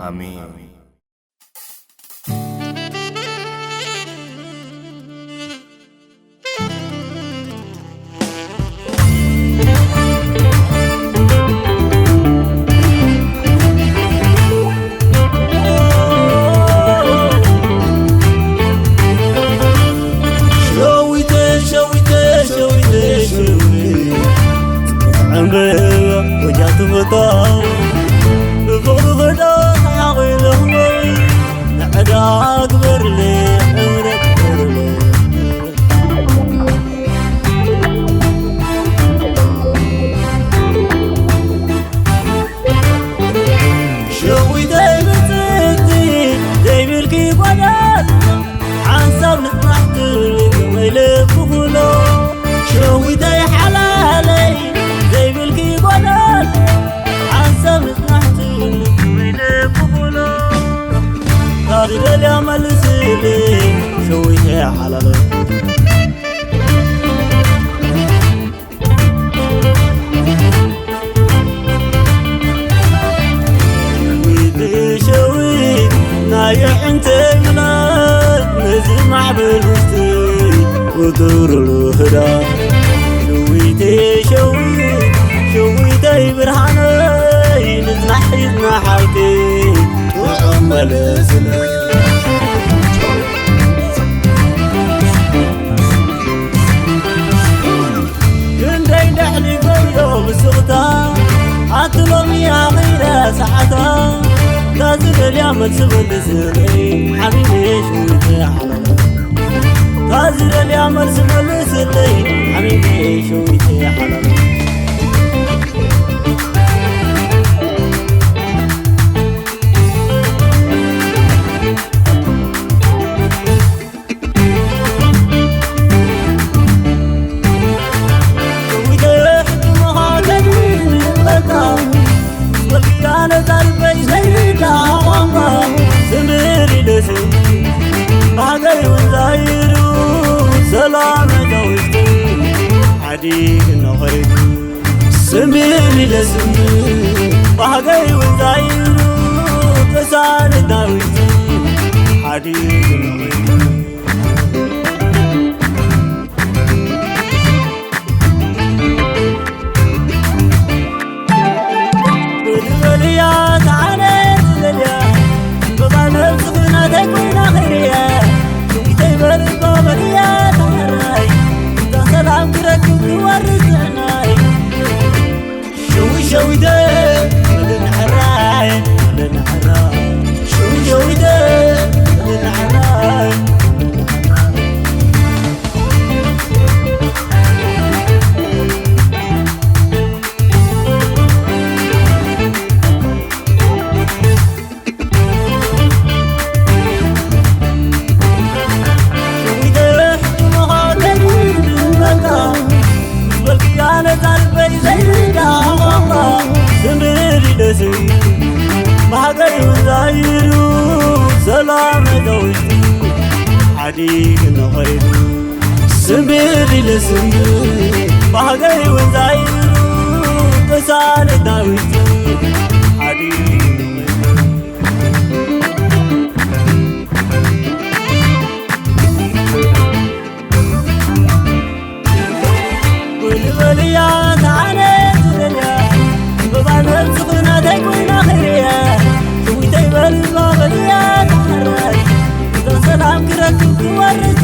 آمين. وجعت بطاو بفضل غدا عقله نعدا أكبر لي عمرك برلي شوي دايب تدي دايب الكيف وداد عنصر نطلعت لك ويلف وغلو شوي داي حلالي دايب الكيف وداد عنصر نطلعت لك ويلف وغلو قاضي للي عمل سيلي شوي داي حلالي نايح انت مناد نزمع بالوستي ودور الهدى شويتي شويتي برهاني نزنح يزنا حالكي وعمل سنة كندي نحلي قويو بالسغطة عطلهم يا غيرة ساعتها تازل اليوم تسبل سلي حبيبي شويتي حلالي تازل اليوم تسبل سلي حبيبي شويتي حلالي شويتي حكمها تدين لك والقيانة قلبي زيدا سميري لسي بعدي وزايرو سلامة دوشتي حديق النغيب سميري لسي بعدي وزايرو تساني دوشتي حديق النغيب والوليات عليك لليا بغانا بسخنا تكوينا خيريا شويتي برد بابريات عراي دا سلام كركب تورد عناي شوي دي مدن عراي مدن عراي شوي دي مدن عراي قلبي زيدا سميري لسي بعدي وزايرو سلامة دوشتي حديق النغيب سميري لسي بعدي وزايرو تساني دوشتي حديق والوليات عليك لليا بغانا بسخنا تكوينا خيريا شويتي بالبابريات عراي دا سلام كركب تورد